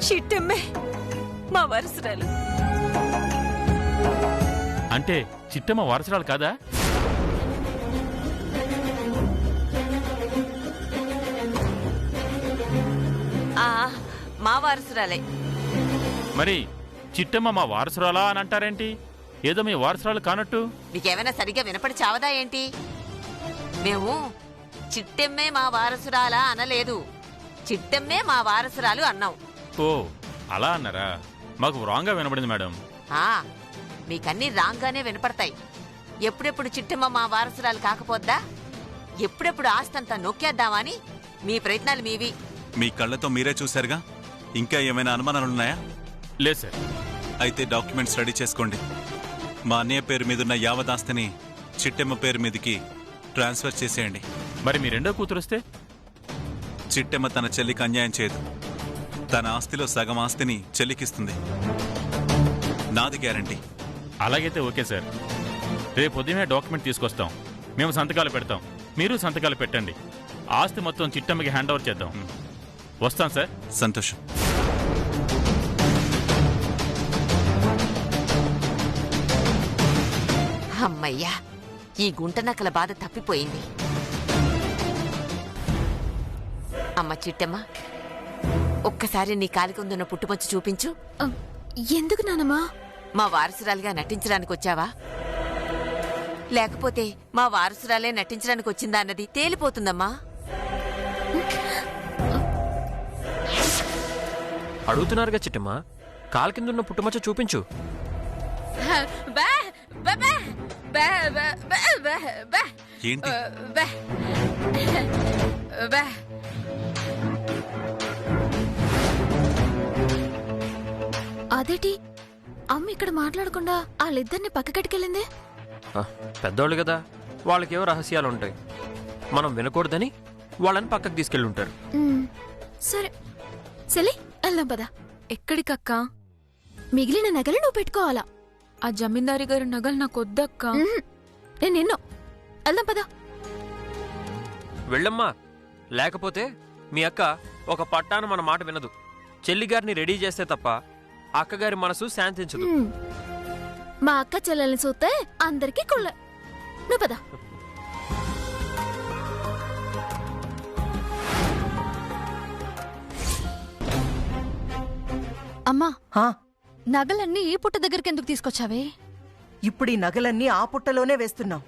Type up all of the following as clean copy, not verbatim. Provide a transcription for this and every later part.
చిట్టమ్మే మా వారసురాలు. అంటే చిట్టమ్మ వారసురాలు కాదా? మా వారసురాలే. మరి చిట్టమ్మ మా వారసురాలా అని అంటారేంటి? ఏదో మీ వారసురాలు కానట్టు. నీకేమైనా సరిగ్గా వినపడి చావదా ఏంటి? మేము చిట్టమ్మే మా వారసురాలా అనలేదు, చిట్టమ్మే మా వారసురాలు అన్నావు. ఓ అలా అన్నారా? మాకు రాంగ్గా వినపడింది మేడం. మీకన్నీ రాంగ్గానే వినపడతాయి. ఎప్పుడెప్పుడు చిట్టమ్మ మా వారసురాలు కాకపోద్దా? ఎప్పుడెప్పుడు ఆస్తంతా నొక్కేద్దామని మీ ప్రయత్నాలు మీవి. మీ కళ్ళతో మీరే చూశారుగా. ఇంకా ఏమైనా అనుమానాలున్నాయా? లేదు సార్. అయితే డాక్యుమెంట్స్ రెడీ చేసుకోండి. మా అన్నయ్య పేరు మీదున్న యావదాస్తిని చిట్టెమ్మ పేరు మీదకి ట్రాన్స్ఫర్ చేసేయండి. మరి మీ రెండో కూతురు వస్తే? చిట్టెమ్మ తన చెల్లికి అన్యాయం చేయదు. తన ఆస్తిలో సగం ఆస్తిని చెల్లికిస్తుంది. నాది గ్యారంటీ. అలాగైతే ఓకే సార్. రేపు ఉదయమే డాక్యుమెంట్ తీసుకొస్తాం. మేము సంతకాలు పెడతాం, మీరు సంతకాలు పెట్టండి. ఆస్తి మొత్తం చిట్టమ్మకి హ్యాండ్ ఓవర్ చేద్దాం. వస్తాం సార్. సంతోషం. అమ్మయ్యా, ఈ గుంట నక్కల బాధ తప్పిపోయింది. అమ్మ చిట్టమ్మ, ఒక్కసారి నీ కాలికుందున్న పుట్టుమచ్చి చూపించు. ఎందుకు నానమ్మా? మా వారసురాలిగా నటించడానికి వచ్చావా, లేకపోతే మా వారసురాలే నటించడానికి వచ్చిందా అన్నది తేలిపోతుందమ్మా. అడుగుతున్నారుగా చిట్టమ్మా, కాలు కిందున్న పుట్టుమచ్చ చూపించు. ఏంటి? అదేటి అమ్మ ఇక్కడ మాట్లాడకుండా వాళ్ళిద్దరిని పక్కకెట్టుకెళ్ళిందే? పెద్దోళ్ళు కదా, వాళ్ళకేవో రహస్యాలుంటాయి. మనం వినకూడదని వాళ్ళని పక్కకు తీసుకెళ్ళుంటారు. సరే సరే, వెళ్దాం పదా. ఎక్కడికక్కా? మిగిలిన నగలు నువ్వు పెట్టుకోవాలా. ఆ జమీందారి గారి నగలు నాకొద్దక్క. నేను నిన్ను వెళ్దాం పదా. వెళ్ళమ్మా, లేకపోతే మీ అక్క ఒక పట్టాన మన మాట వినదు. చెల్లిగారిని రెడీ చేస్తే తప్ప అక్కగారి మనసు శాంతించదు. మా అక్క చెల్లెల్ని చూస్తే అందరికీ కుళ్ళ. నువ్వు పదా. అమ్మా, నగలన్నీ ఈ పుట్ట దగ్గరికి ఎందుకు తీసుకొచ్చావే? ఇప్పుడు ఈ నగలన్నీ ఆ పుట్టలోనే వేస్తున్నాం.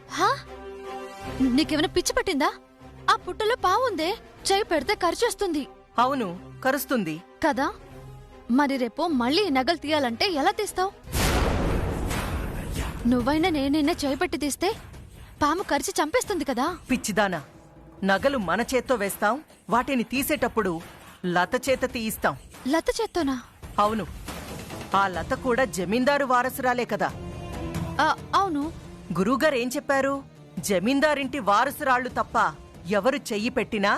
నీకేమైనా పిచ్చి పట్టిందా? ఆ పుట్టలో పావుందే, చేయి పెడితే ఖర్చొస్తుంది. అవును, కరుస్తుంది కదా. మరి రేపు మళ్ళీ ఈ నగలు తీయాలంటే ఎలా తీస్తావు? నువ్వైనా నేనైనా చేయి పెట్టి తీస్తే పాము కరిచి చంపేస్తుంది కదా. పిచ్చిదానా, నగలు మన చేత్తో వేస్తాం, వాటిని తీసేటప్పుడు లత చేత తీయిస్తాం. లత చేత్తోనా? అవును, ఆ లత కూడా జమీందారు వారసురాలే కదా. అవును. గురువుగారు ఏం చెప్పారు? జమీందారింటి వారసురాళ్లు తప్ప ఎవరు చెయ్యి పెట్టినా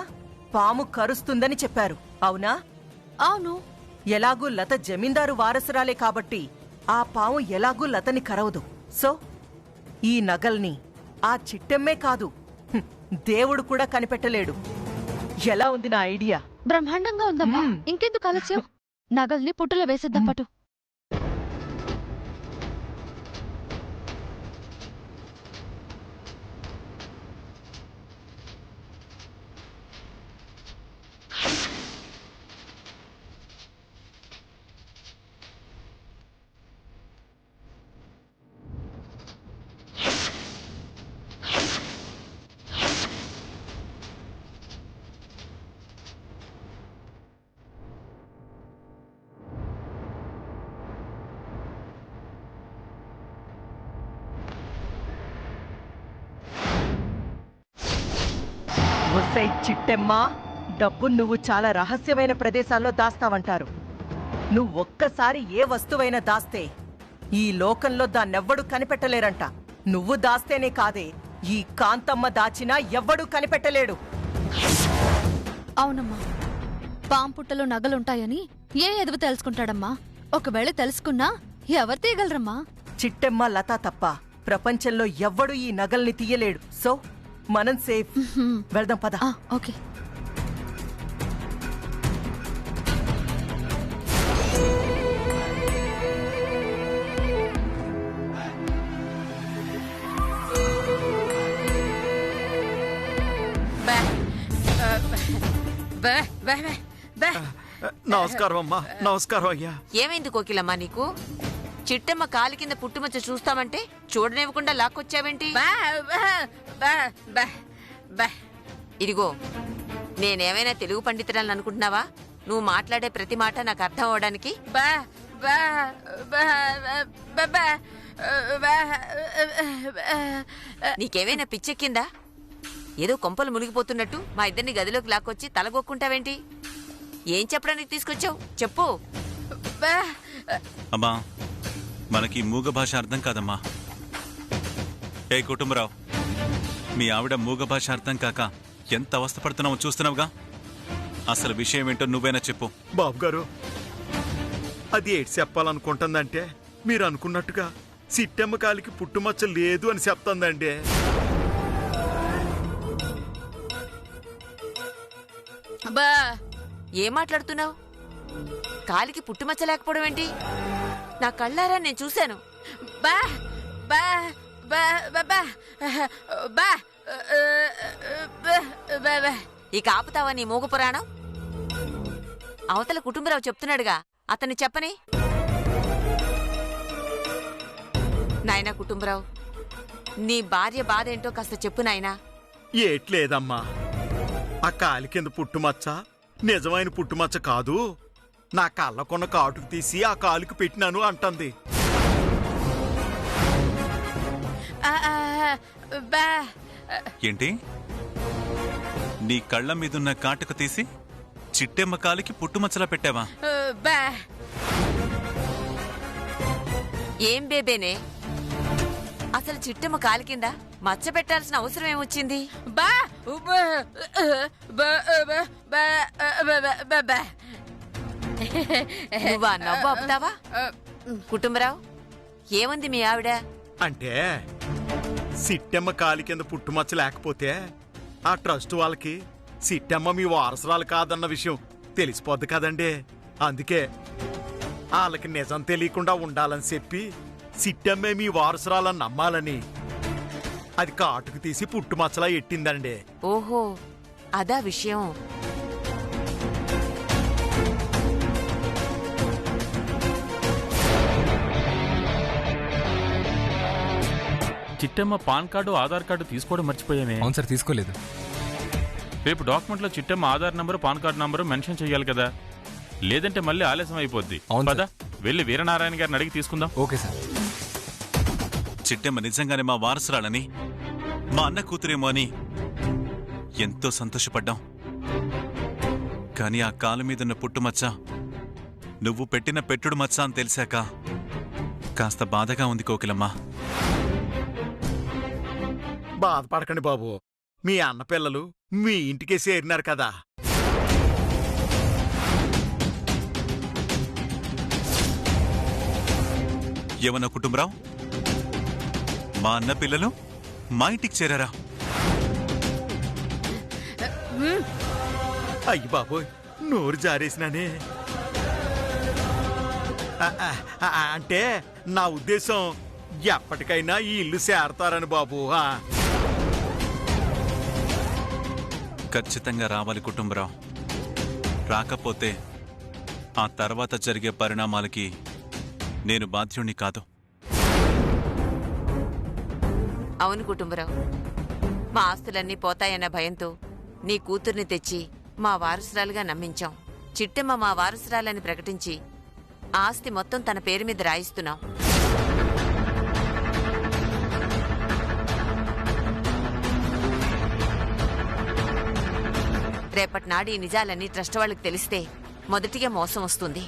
పాము కరుస్తుందని చెప్పారు. అవునా? అవును. ఎలాగూ లత జమీందారు వారసురాలే కాబట్టి ఆ పాము ఎలాగూ లతని కరవదు. సో ఈ నగల్ని ఆ చిట్టెమ్మే కాదు, దేవుడు కూడా కనిపెట్టలేడు. ఎలా ఉంది నా ఐడియా? బ్రహ్మాండంగా ఉందమ్మా. ఇంకెందుకు ఆలస్యం? నగల్ని పుట్టులో వేసేద్దాం పటు. ఒసై చిట్టెమ్మా, డబ్బు నువ్వు చాలా రహస్యమైన ప్రదేశాల్లో దాస్తావంటారు. నువ్వొక్కసారి ఏ వస్తువైనా దాస్తే ఈ లోకంలో దాన్నెవ్వడూ కనిపెట్టలేరంట. నువ్వు దాస్తేనే కాదే, ఈ కాంతమ్మ దాచినా ఎవ్వడూ కనిపెట్టలేడు. అవునమ్మా, పాంపుట్టలో నగలుంటాయని ఏ ఎదువు తెలుసుకుంటాడమ్మా? ఒకవేళ తెలుసుకున్నా ఎవరు తీయగలరమ్మా? చిట్టెమ్మ లత తప్ప ప్రపంచంలో ఎవ్వడూ ఈ నగల్ని తీయలేడు. సో మనం సేఫ్. వెళ్దాం పద. ఓకే. బే, బే, బే, బే. నమస్కారం అమ్మా, నమస్కారం అయ్యా. ఏమైంది కోకిలమ్మా నీకు? చిట్టమ్మ కాలి కింద పుట్టుమచ్చ చూస్తామంటే చూడనివ్వకుండా లాక్కొచ్చావేంటి? ఇదిగో, నేనేమైనా తెలుగు పండితురాలని అనుకుంటున్నావా? నువ్వు మాట్లాడే ప్రతి మాట నాకు అర్థం అవడానికి. నీకేమైనా పిచ్చెక్కిందా? ఏదో కొంపలు మునిగిపోతున్నట్టు మా ఇద్దరిని గదిలోకి లాక్కొచ్చి తలగొక్కుంటావేంటి? ఏం చెప్పడానికి తీసుకొచ్చావు చెప్పు. అమ్మా, మనకి మూగ భాష అర్థం కాదమ్మా. ఏ కుటుంబరావు, మీ ఆవిడ మూగ భాష అర్థం కాక ఎంత అవస్థపడుతున్నావో చూస్తున్నావుగా. అసలు విషయం ఏంటో నువ్వైనా చెప్పు. బాబు గారు, అది ఏటి చెప్పాలనుకుంటుందంటే మీరు అనుకున్నట్టుగా సిట్టమ్మ కాలికి పుట్టుమచ్చ లేదు అని చెప్తుందండి. ఏం మాట్లాడుతున్నావు? కాలికి పుట్టుమచ్చ లేకపోవడం ఏంటి? నా కళ్ళారా నేను చూశాను. ఇక ఆపుతావా నీ మూగ పురాణం? అవతల కుటుంబరావు చెప్తున్నాడుగా, అతన్ని చెప్పని. నాయనా కుటుంబరావు, నీ భార్య బాధ ఏంటో కాస్త చెప్పు నాయనా. ఏట్లేదమ్మా, ఆ కాలి కింద పుట్టుమచ్చ నిజమైన పుట్టుమచ్చ కాదు, నా కళ్ళకున్న కాటుకు తీసి ఆ కాలుకి పెట్టినాను అంటుంది. ఏంటి? నీ కళ్ళ మీదున్న కాటుక తీసి చిట్టెమ్మ కాలికి పుట్టుమచ్చలా పెట్టావా? ఏం బేబేనే, అసలు చిట్టమ్మ కాలి కింద మచ్చ పెట్టాల్సిన అవసరం ఏమొచ్చింది? నువ్వా నవ్వు ఆపుతావా? కుటుంబరావు, ఏమంది మీ ఆవిడ? అంటే సిట్టమ్మ కాలి కింద పుట్టుమచ్చ లేకపోతే ఆ ట్రస్ట్ వాళ్ళకి సిట్టమ్మ మీ వారసురాలు కాదన్న విషయం తెలిసిపోద్ది కదండి. అందుకే వాళ్ళకి నిజం తెలియకుండా ఉండాలని చెప్పి సిట్టమ్మే మీ వారసురాలని నమ్మాలని అది కాటుకు తీసి పుట్టుమచ్చలా ఎట్టిందండి. ఓహో, అదా విషయం. Chittamma pan card Aadhaar card తీసుకోవడం మర్చిపోయామే. అవును సార్, తీసుకోలేదు. రేపు డాక్యుమెంట్లో Chittamma Aadhaar number pan card number mention చేయాలి కదా, లేదంటే మళ్ళీ ఆలస్యం అయిపోద్ది. అవును పద, వెళ్ళి వీరనారాయణ గారిని అడిగి తీసుకుందాం. Okay sir. చిట్టెమ్మ నిజంగానే మా వారసురాలని, మా అన్న కూతురేమో అని ఎంతో సంతోషపడ్డాం. కానీ ఆ కాలు మీదున్న పుట్టుమచ్చ నువ్వు పెట్టిన పెట్టుడు మచ్చ అని తెలిసాక కాస్త బాధగా ఉంది కోకిలమ్మ. బాధపడకండి బాబు, మీ అన్న పిల్లలు మీ ఇంటికే చేరినారు కదా. ఏమన్నా కుటుంబరావు, మా అన్న పిల్లలు మా ఇంటికి చేరారా? అయ్యి బాబోయ్, నోరు జారేసినానే. అంటే నా ఉద్దేశం ఎప్పటికైనా ఈ ఇల్లు చేరతారని బాబు. ఖచ్చితంగా రావాలి కుటుంబరావు. రాకపోతే ఆ తర్వాత జరిగే పరిణామాలకి నేను బాధ్యుణ్ణి కాదు. అవును కుటుంబరావు, మా ఆస్తులన్నీ పోతాయన్న భయంతో నీ కూతుర్ని తెచ్చి మా వారసురాలుగా నమ్మించాం. చిట్టమ్మ మా వారసురాలని ప్రకటించి ఆస్తి మొత్తం తన పేరు మీద రాయిస్తున్నాం. రేపటి నాడు ఈ నిజాలన్నీ ట్రస్ట్ వాళ్ళకి తెలిస్తే మొదటిగా మోసం వస్తుంది.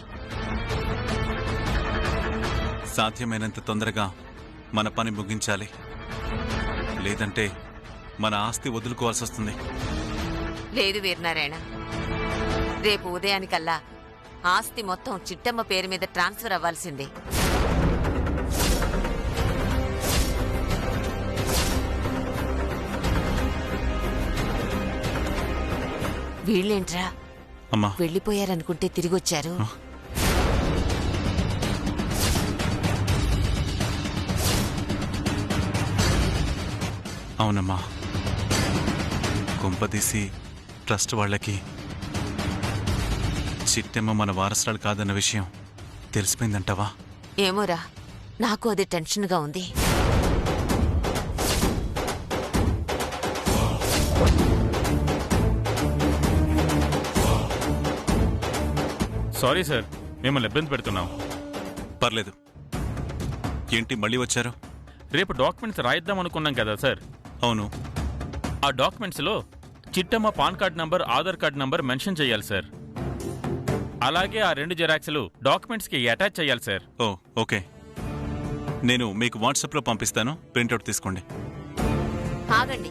సాధ్యమైనంత తొందరగా మన పని ముగించాలి, లేదంటే మన ఆస్తి వదులుకోవాల్సి వస్తుంది. లేదు వీరనారాయణ, రేపు ఉదయానికల్లా ఆస్తి మొత్తం చిట్టమ్మ పేరు మీద ట్రాన్స్ఫర్ అవ్వాల్సిందే. వీళ్ళేంట్రా అమ్మా, వెళ్ళిపోయారనుకుంటే తిరిగొచ్చారు. అవునమ్మా, కొంపదీసి ట్రస్ట్ వాళ్ళకి చిట్టమ్మ మన వారసురాలు కాదన్న విషయం తెలిసిపోయిందంటావా? ఏమోరా, నాకు అది టెన్షన్గా ఉంది. సారీ సార్, మిమ్మల్ని ఇబ్బంది పెడుతున్నాం. పర్లేదు. ఏంటి మళ్ళీ వచ్చారు? రేపు డాక్యుమెంట్స్ రాయిద్దాం అనుకున్నాం కదా సార్. అవును. ఆ డాక్యుమెంట్స్లో Chittamma pan card number, Aadhaar card number mention చేయాలి సార్. అలాగే ఆ 2 జెరాక్స్లు డాక్యుమెంట్స్కి అటాచ్ చేయాలి సార్. ఓ ఓకే, నేను మీకు వాట్సాప్లో పంపిస్తాను, ప్రింట్అవుట్ తీసుకోండి. ఆగండి,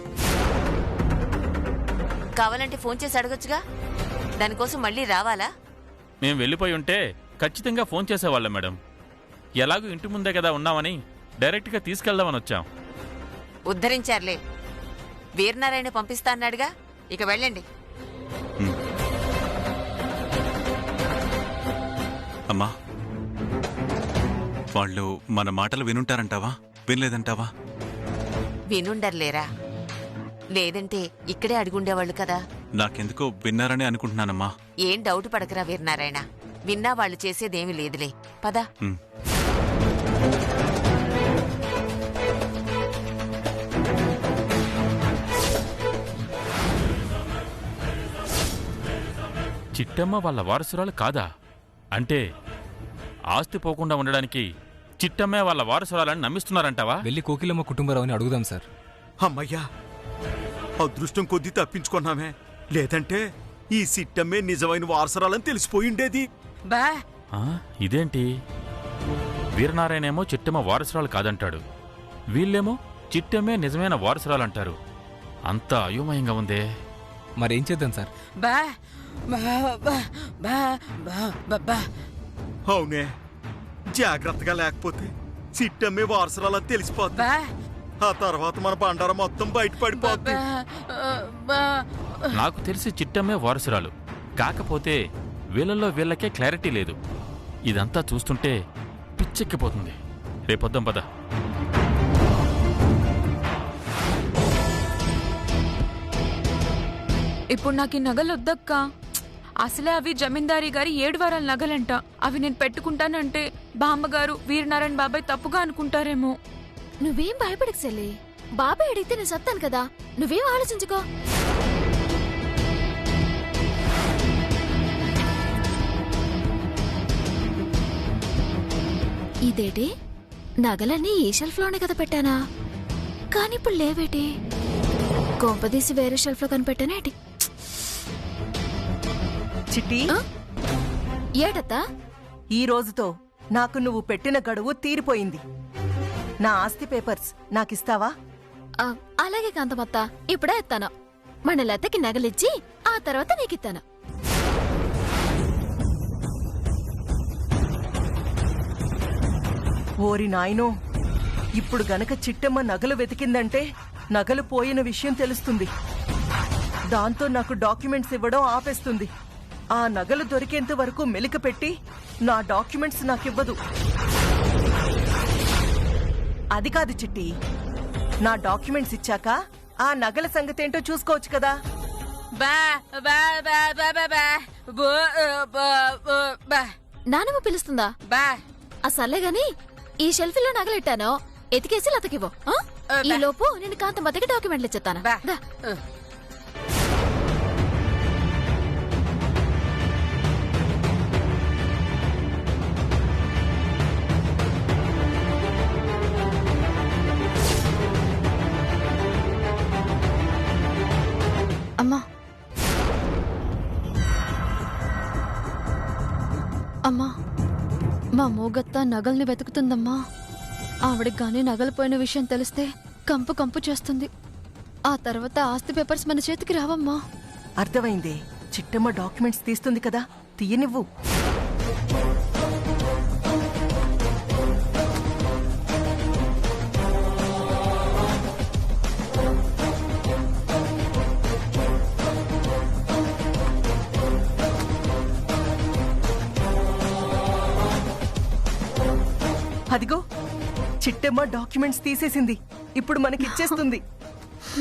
కావాలంటే ఫోన్ చేసి అడగొచ్చుగా, దానికోసం మళ్ళీ రావాలా? మేము వెళ్ళిపోయి ఉంటే ఖచ్చితంగా ఫోన్ చేసేవాళ్ళం మేడం. ఎలాగూ ఇంటి ముందే కదా ఉన్నామని డైరెక్ట్గా తీసుకెళ్దామని వచ్చాం. ఉద్ధరించారులే, వీరనారాయణ పంపిస్తా అన్నాడుగా, ఇక వెళ్ళండి. అమ్మా, వాళ్ళు మన మాటలు వినుంటారంటావా, వినలేదంటావా? వినుండర్లేరా, లేదంటే ఇక్కడే అడుగుండేవాళ్ళు కదా. నాకెందుకో విన్నారని అనుకుంటున్నానమ్మా. ఏం డౌట్ పడకరా వీరనారాయణ, విన్నా వాళ్ళు చేసేదేమీ లేదులే, పద. చిట్టమ్మ వాళ్ళ వారసురాలు కాదా? అంటే ఆస్తి పోకుండా ఉండడానికి చిట్టమ్మే వాళ్ళ వారసురాలని నమ్మిస్తున్నారంటావా? వెళ్ళి కోకిలమ్మ కుటుంబరావుని అడుగుదాం సార్. అమ్మయ్యా, అదృష్టం కొద్దీ తప్పించుకున్నామే, లేదంటే ఈ సిట్టమ్మే నిజమైన వారసురాలని తెలిసిపోయిండేది. ఇదేంటి, వీరనారాయణేమో చిట్టమ్మ వారసురాలు కాదంటాడు, వీళ్ళేమో చిట్టమ్మే నిజమైన వారసురాలంటారు. అంతా అయోమయంగా ఉందే. మరేం చేద్దాం సార్? అవునే, జాగ్రత్తగా లేకపోతే సిట్టమ్మే వారసురాలని తెలిసిపోద్ది. ఆ తర్వాత మన బండారం మొత్తం బయటపడిపోద్ది. నాకు తెలిసి చిట్టమ్మే వారసురాలు, కాకపోతే వీళ్ళల్లో వీళ్ళకే క్లారిటీ లేదు. ఇదంతా చూస్తుంటే పిచ్చెక్కిపోతుంది. రేపొద్దాం పద. ఇప్పుడు నాకు ఈ నగలు వద్దక్కా. అసలే అవి జమీందారీ గారి 7 వారాల నగలంట. అవి నేను పెట్టుకుంటానంటే బామ్మగారు, వీరనారాయణ బాబాయ్ తప్పుగా అనుకుంటారేమో. నువ్వేం భయపడకు సెల్లి, బాబాయ్ అడిగితే నేను చెప్తాను కదా, నువ్వేం ఆలోచించుకో. ఇదేటి, నగలన్నీ ఈ షెల్ఫ్ లోనే కదా పెట్టానా, కానీ ఇప్పుడు లేవేటి, కొంపదీసి వేరే షెల్ఫ్ లో కనిపెట్టానేటి. చిట్టి, ఏటత్తా? ఈ రోజుతో నాకు నువ్వు పెట్టిన గడువు తీరిపోయింది. నా ఆస్తి పేపర్స్ నాకిస్తావా? అలాగే కాంతమత్త, ఇప్పుడే ఎత్తాను. మన లతకి నగలిచ్చి ఆ తర్వాత నీకిత్తాను. ఓరి నాయనో, ఇప్పుడు గనక చిట్టమ్మ నగలు వెతికిందంటే నగలు పోయిన విషయం తెలుస్తుంది. దాంతో నాకు డాక్యుమెంట్స్ ఇవ్వడం ఆపేస్తుంది. ఆ నగలు దొరికేంత వరకు మెలిక పెట్టి నా డాక్యుమెంట్స్ నాకివ్వదు. అది కాదు చిట్టి, నా డాక్యుమెంట్స్ ఇచ్చాక ఆ నగల సంగతేంటో చూసుకోవచ్చు కదా. నానమ్మ పిలుస్తుందా? ఆ సర్లే గాని ఈ షెల్ఫ్ లో నగలెట్టానో ఎతికేసి లతకివ్వు. ఈ లోపు నేను కాంతమ్మకి డాక్యుమెంట్లు ఇచ్చేస్తాను. అమ్మా, అమ్మా, మా మూగత్త నగల్ని వెతుకుతుందమ్మా. ఆవిడకి గానీ నగలు పోయిన విషయం తెలిస్తే కంపు కంపు చేస్తుంది. ఆ తర్వాత ఆస్తి పేపర్స్ మన చేతికి రావమ్మా. అర్థమైంది. చిట్టమ్మ డాక్యుమెంట్స్ తీస్తుంది కదా, తీయనివ్వు. అదిగో, చిట్టమ్మ డాక్యుమెంట్స్ తీసేసింది. ఇప్పుడు మనకిచ్చేస్తుంది.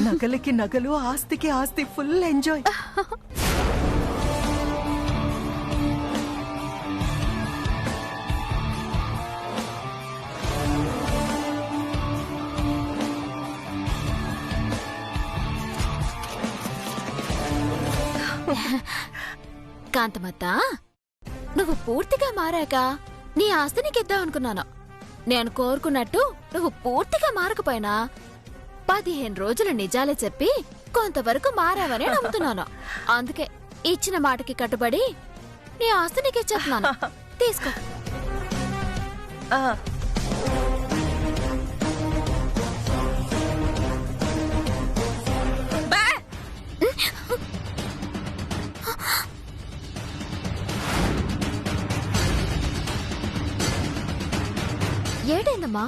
నగలకి నగలు, ఆస్తికి ఆస్తి, ఫుల్ ఎంజాయ్. కాంతమత్త, నువ్వు పూర్తిగా మారాక నీ ఆస్తి నీకిద్దాం అనుకున్నాను. నేను కోరుకున్నట్టు నువ్వు పూర్తిగా మారకపోయినా 15 రోజులు నిజాలే చెప్పి కొంతవరకు మారావనే నమ్ముతున్నాను. అందుకే ఇచ్చిన మాటకి కట్టుబడి నీ ఆస్తి నీకిచ్చేస్తున్నాను. తీసుకో. ఆ, ఏడైందమ్మా?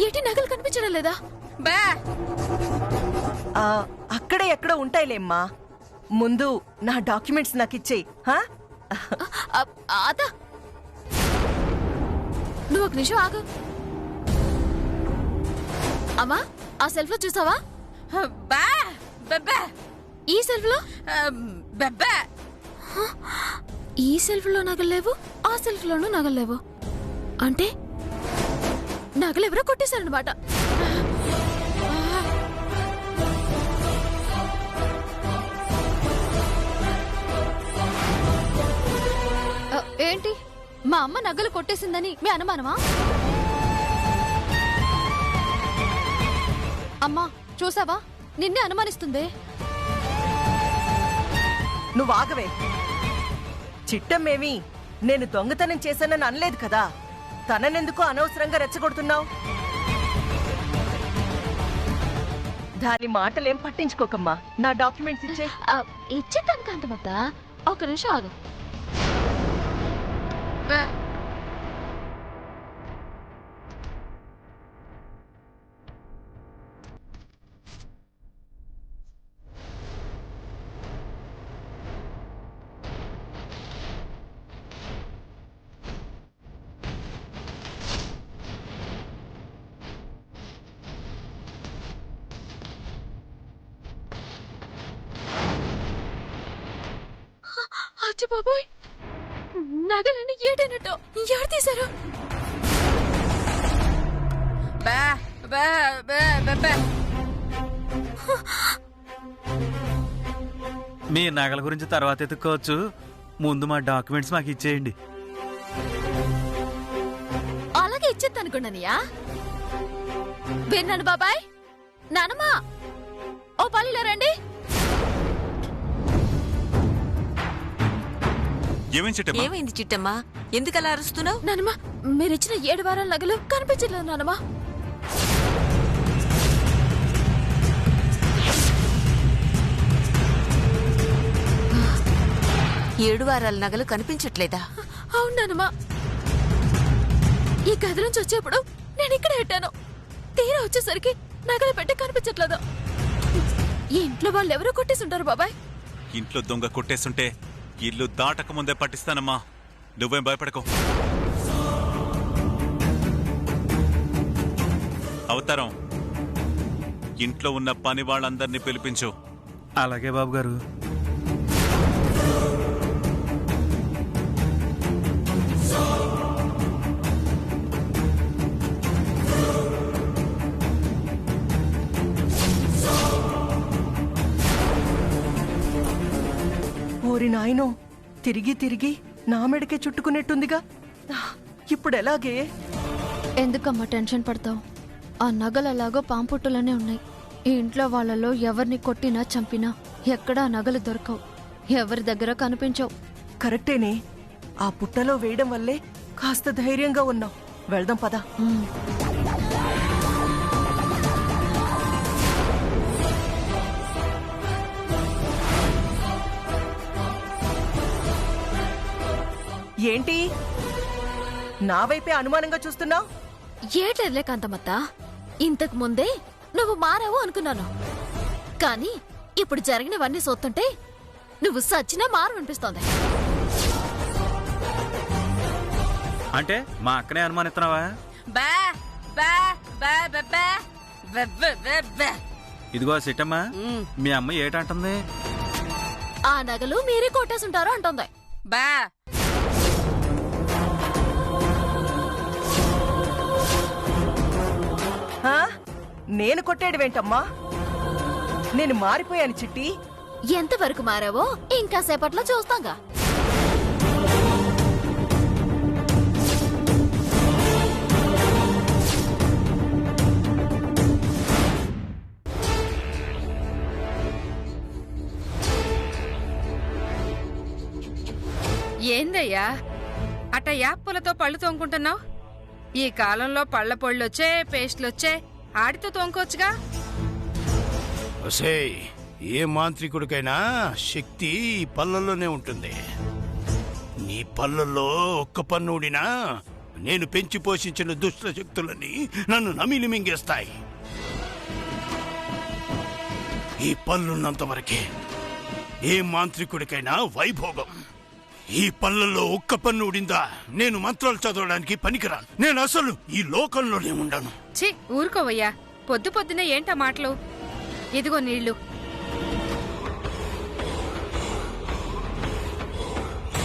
ఏటి నగలు కనిపించడం లేదా? అక్కడే ఎక్కడో ఉంటాయిలేమ్మా. ముందు నా డాక్యుమెంట్స్ నాకు ఇచ్చేయి. ఆదా, నువ్వు ఒక నిమిషం ఆగు. అమ్మా, ఆ సెల్ఫ్ లో చూసావా? ఈ సెల్ఫ్ లో? ఈ సెల్ఫ్ లో నగలేవు, ఆ సెల్ఫ్ లోనూ నగలేవు. అంటే నగలెవరో కొట్టేశారనమాట. ఏంటి, మా అమ్మ నగలు కొట్టేసిందని మీ అనుమానమా? అమ్మా చూసావా, నిన్నే అనుమానిస్తుంది. నువ్వు ఆగవే. చిట్టమ్మేమి నేను దొంగతనం చేశానని అనలేదు కదా. తననెందుకు అనవసరంగా రెచ్చగొడుతున్నావు? దాని మాటలేం పట్టించుకోకమ్మా. నా డాక్యుమెంట్స్ ఇచ్చే. ఇచ్చేద్దాను కాంతమత్త, ఒక నిమిషం ఆగు. అచ్చి బాబోయ్, నగలని ఏడైనట్టు ఎవరు తీశారు? మీ నగల గురించి తర్వాత ఎత్తుక్కోవచ్చు, ముందు మా డాక్యుమెంట్స్ మాకు ఇచ్చేయండి. అలాగే ఇచ్చేది అనుకున్నానియా. విన్నాను బాబాయ్. నానమ్మా, ఓ పల్లెలో రండి. ఏమైంది చిట్టమ్మా? ఎందుకలా అరుస్తున్నావు? నానమ్మా, మీరిచ్చిన 7 వారాల నగలు కనిపించలేదు నానమ్మా. ఏడు వారాల నగలు కనిపించట్లేదా? అవును నానమ్మా. ఈ గది నుంచి వచ్చేప్పుడు నేను ఇక్కడ పెట్టాను. తీరా వచ్చేసరికి నగలు పెట్టి కనిపించట్లేదు. ఈ ఇంట్లో వాళ్ళు ఎవరో కొట్టేసుంటారు బాబాయ్. ఇంట్లో దొంగ కొట్టేస్తుంటే ఇల్లు దాటక ముందే పట్టిస్తానమ్మా. నువ్వేం భయపడకు. అవతారం, ఇంట్లో ఉన్న పని వాళ్ళందరినీ పిలిపించు. అలాగే బాబు గారు. ఓరి నాయనో, తిరిగి తిరిగి నా మెడకే చుట్టుకునేట్టుందిగా. ఇప్పుడు ఎలాగే? ఎందుకమ్మా టెన్షన్ పడతావు? ఆ నగలు అలాగో పాంపుట్టులోనే ఉన్నాయి. ఈ ఇంట్లో వాళ్ళలో ఎవరిని కొట్టినా చంపినా ఎక్కడా నగలు దొరకవు, ఎవరి దగ్గర కనిపించవు. కరెక్టేనే. ఆ పుట్టలో వేయడం వల్లే కాస్త ధైర్యంగా ఉన్నావు. వెళ్దాం పదా. ఏంటి నా వైపే అనుమానంగా చూస్తున్నావు? ఏట్లేదులే కాంతమత్త, ఇంతకు ముందే నువ్వు మారావు అనుకున్నాను. కానీ ఇప్పుడు జరిగినవన్నీ చూస్తుంటే నువ్వు సచ్చినా మారు అనిపిస్తోంది. అంటే మా అక్కనే అనుమానిస్తున్నావా? ఇదిగో సిట్టమ్మా, మీ అమ్మ ఏటంటుంది? ఆ నగలు మీరే కొట్టేసుంటారు అంటుంది. ఆ? నేను కొట్టేయడమేంటమ్మా? నేను మారిపోయాను చిట్టి. ఎంతవరకు మారావో ఇంకా సేపట్లో చూస్తాంగా. ఏందయ్యా అట్ట యాప్పులతో పళ్ళు తోముకుంటున్నావు? ఈ కాలంలో పళ్ళ పొళ్ళొచ్చే, పేస్ట్లొచ్చే, ఆడితో తోముకోవచ్చుగా. ఒసేయ్, ఏ మాంత్రికుడికైనా శక్తి ఈ పళ్ళల్లోనే ఉంటుంది. నీ పళ్ళల్లో ఒక్క పన్ను ఊడినా నేను పెంచి పోషించిన దుష్ట శక్తులన్నీ నన్ను నమిలి మింగేస్తాయి. ఈ పళ్ళున్నంత వరకే ఏ మాంత్రికుడికైనా వైభోగం. ఈ పళ్ళల్లో ఒక్క పన్ను ఊడిందా నేను మంత్రాలు చదవడానికి పనికిరాను. నేను అసలు ఈ లోకంలోనే ఉండను. ఛీ, ఊరుకోవయ్యా. పొద్దునే ఏంటా మాటలు? ఇదిగో నీళ్లు.